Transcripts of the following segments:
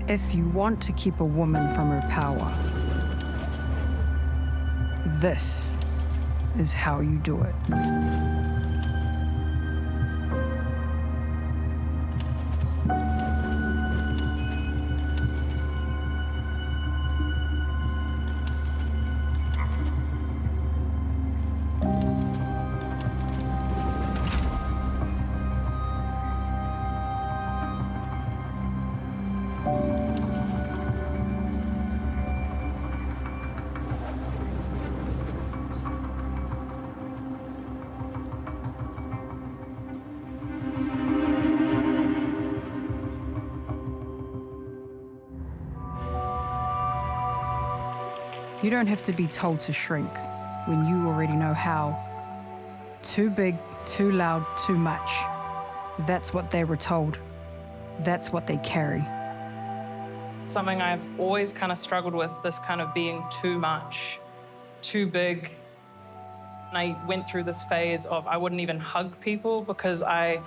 If you want to keep a woman from her power, this is how you do it. You don't have to be told to shrink when you already know how. Too big, too loud, too much. That's what they were told. That's what they carry. Something I've always kind of struggled with, this kind of being too much, too big. And I went through this phase of I wouldn't even hug people because I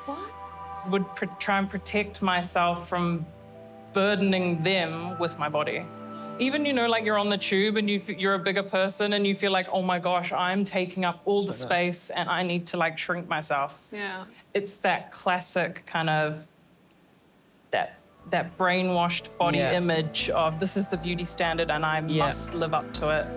would try and protect myself from burdening them with my body. Even, you know, like you're on the tube and you're a bigger person and you feel like, oh my gosh, I'm taking up all the space and I need to like shrink myself. Yeah. It's that classic kind of, that brainwashed body image of this is the beauty standard and I must live up to it.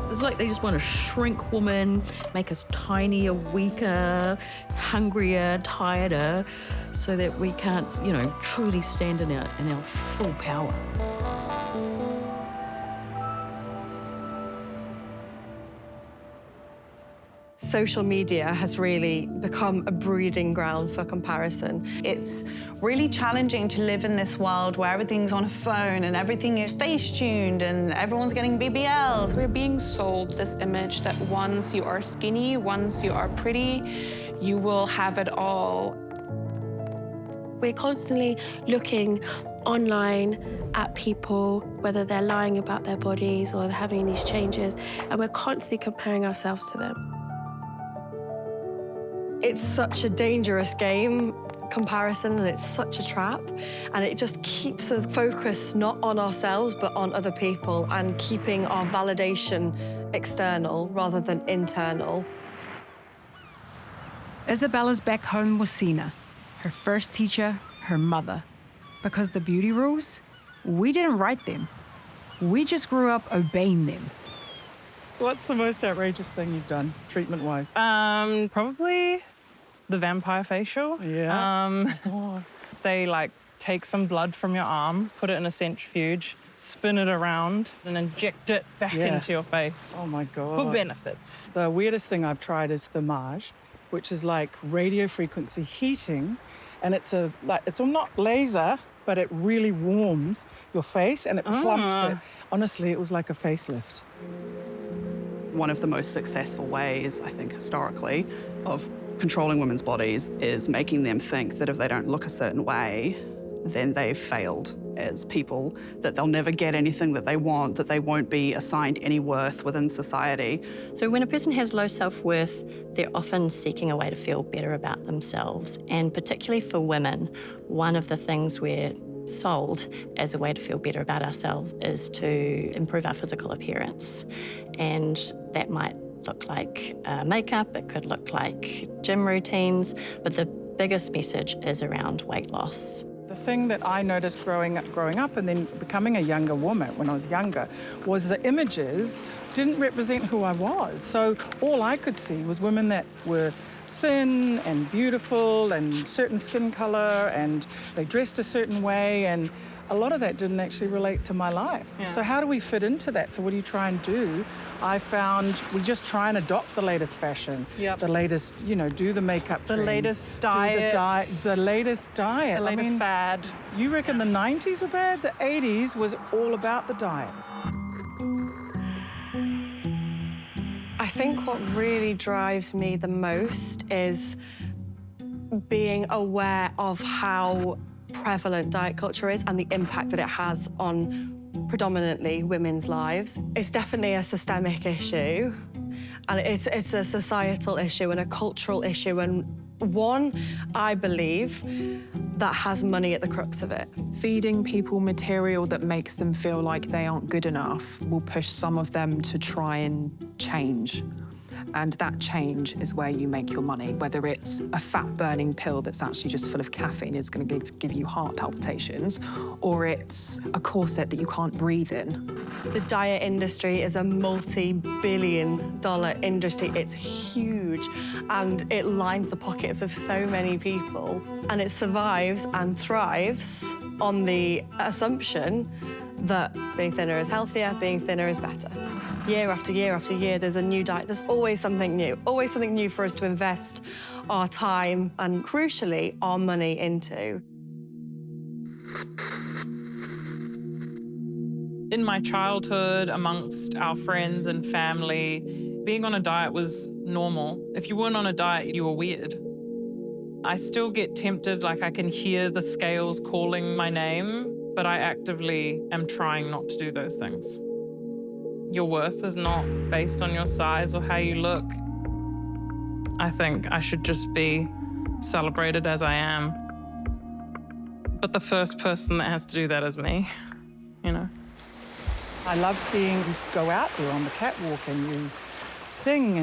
It's like they just want to shrink women, make us tinier, weaker, hungrier, tireder, so that we can't, you know, truly stand in our full power. Social media has really become a breeding ground for comparison. It's really challenging to live in this world where everything's on a phone and everything is face-tuned and everyone's getting BBLs. We're being sold this image that once you are skinny, once you are pretty, you will have it all. We're constantly looking online at people, whether they're lying about their bodies or they're having these changes, and we're constantly comparing ourselves to them. It's such a dangerous game, comparison, and it's such a trap. And it just keeps us focused not on ourselves, but on other people and keeping our validation external rather than internal. Isabella's back home was Sina, her first teacher, her mother. Because the beauty rules, we didn't write them. We just grew up obeying them. What's the most outrageous thing you've done, treatment-wise? Probably the vampire facial. Yeah. They like take some blood from your arm, put it in a centrifuge, spin it around, and inject it back into your face. Oh my God. For benefits. The weirdest thing I've tried is thermage, which is like radio frequency heating, and it's not laser, but it really warms your face and it plumps it. Honestly, it was like a facelift. One of the most successful ways, I think, historically, of controlling women's bodies is making them think that if they don't look a certain way, then they've failed as people, that they'll never get anything that they want, that they won't be assigned any worth within society. So when a person has low self-worth, they're often seeking a way to feel better about themselves. And particularly for women, one of the things we're sold as a way to feel better about ourselves is to improve our physical appearance. And that might look like makeup, it could look like gym routines, but the biggest message is around weight loss. The thing that I noticed growing up and then becoming a younger woman when I was younger was the images didn't represent who I was. So all I could see was women that were thin and beautiful and certain skin color, and they dressed a certain way, and a lot of that didn't actually relate to my life. Yeah. So how do we fit into that? So what do you try and do? I found we just try and adopt the latest fashion, the latest, you know, do the makeup The trends, latest do diet. the latest diet. The latest fad. You reckon the 90s were bad? The 80s was all about the diet. I think what really drives me the most is being aware of how prevalent diet culture is and the impact that it has on predominantly women's lives. It's definitely a systemic issue, And it's a societal issue and a cultural issue, and one, I believe, that has money at the crux of it. Feeding people material that makes them feel like they aren't good enough will push some of them to try and change. And that change is where you make your money, whether it's a fat-burning pill that's actually just full of caffeine, is going to give you heart palpitations, or it's a corset that you can't breathe in. The diet industry is a multi-billion-dollar industry. It's huge, and it lines the pockets of so many people. And it survives and thrives on the assumption that being thinner is healthier, being thinner is better. Year after year after year, there's a new diet. There's always something new for us to invest our time and, crucially, our money into. In my childhood, amongst our friends and family, being on a diet was normal. If you weren't on a diet, you were weird. I still get tempted, like I can hear the scales calling my name, but I actively am trying not to do those things. Your worth is not based on your size or how you look. I think I should just be celebrated as I am. But the first person that has to do that is me, you know? I love seeing you go out there on the catwalk and you sing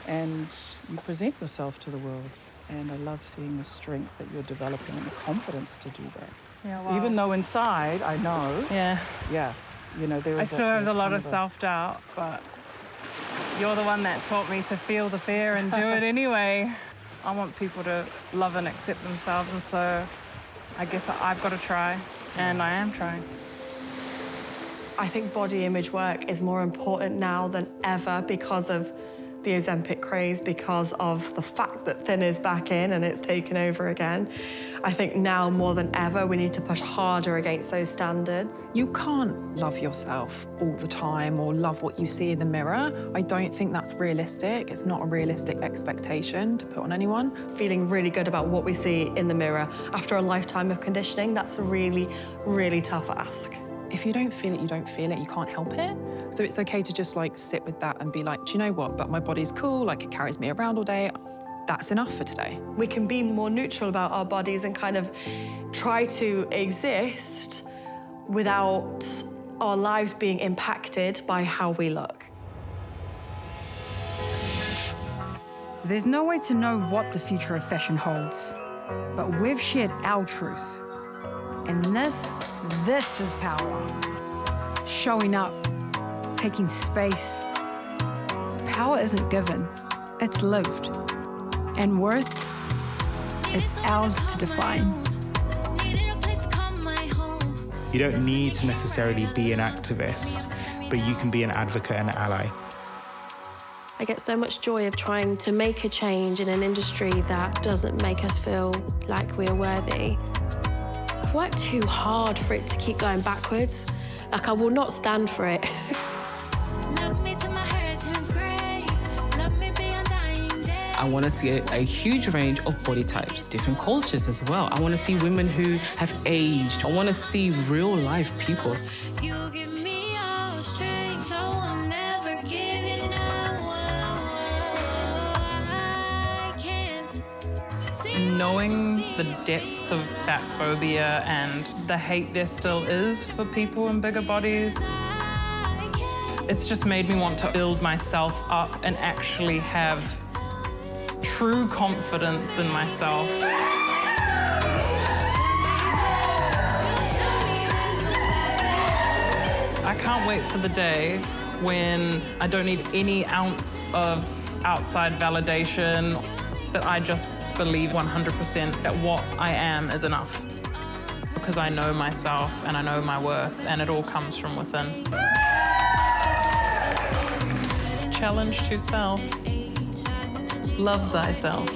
and you present yourself to the world. And I love seeing the strength that you're developing and the confidence to do that. Yeah, wow. Even though inside, I know. Yeah. Yeah. You know, there is I still have a lot of self-doubt, but you're the one that taught me to feel the fear and do it anyway. I want people to love and accept themselves, and so I guess I've got to try, and I am trying. I think body image work is more important now than ever because of the Ozempic craze, because of the fact that thin is back in and it's taken over again. I think now more than ever we need to push harder against those standards. You can't love yourself all the time or love what you see in the mirror. I don't think that's realistic. It's not a realistic expectation to put on anyone. Feeling really good about what we see in the mirror after a lifetime of conditioning, that's a really, really tough ask. If you don't feel it, you don't feel it. You can't help it. So it's okay to just like sit with that and be like, do you know what? But my body's cool. Like it carries me around all day. That's enough for today. We can be more neutral about our bodies and kind of try to exist without our lives being impacted by how we look. There's no way to know what the future of fashion holds, but we've shared our truth. And this is power. Showing up, taking space. Power isn't given, it's lived. And worth, it's ours to define. You don't need to necessarily be an activist, but you can be an advocate and an ally. I get so much joy of trying to make a change in an industry that doesn't make us feel like we are worthy. I've worked too hard for it to keep going backwards. Like, I will not stand for it. I want to see a huge range of body types, different cultures as well. I want to see women who have aged. I want to see real life people. Knowing the depths of fat phobia and the hate there still is for people in bigger bodies, it's just made me want to build myself up and actually have true confidence in myself. I can't wait for the day when I don't need any ounce of outside validation, that I just believe 100% that what I am is enough. Because I know myself and I know my worth, and it all comes from within. Challenge to self. Love thyself.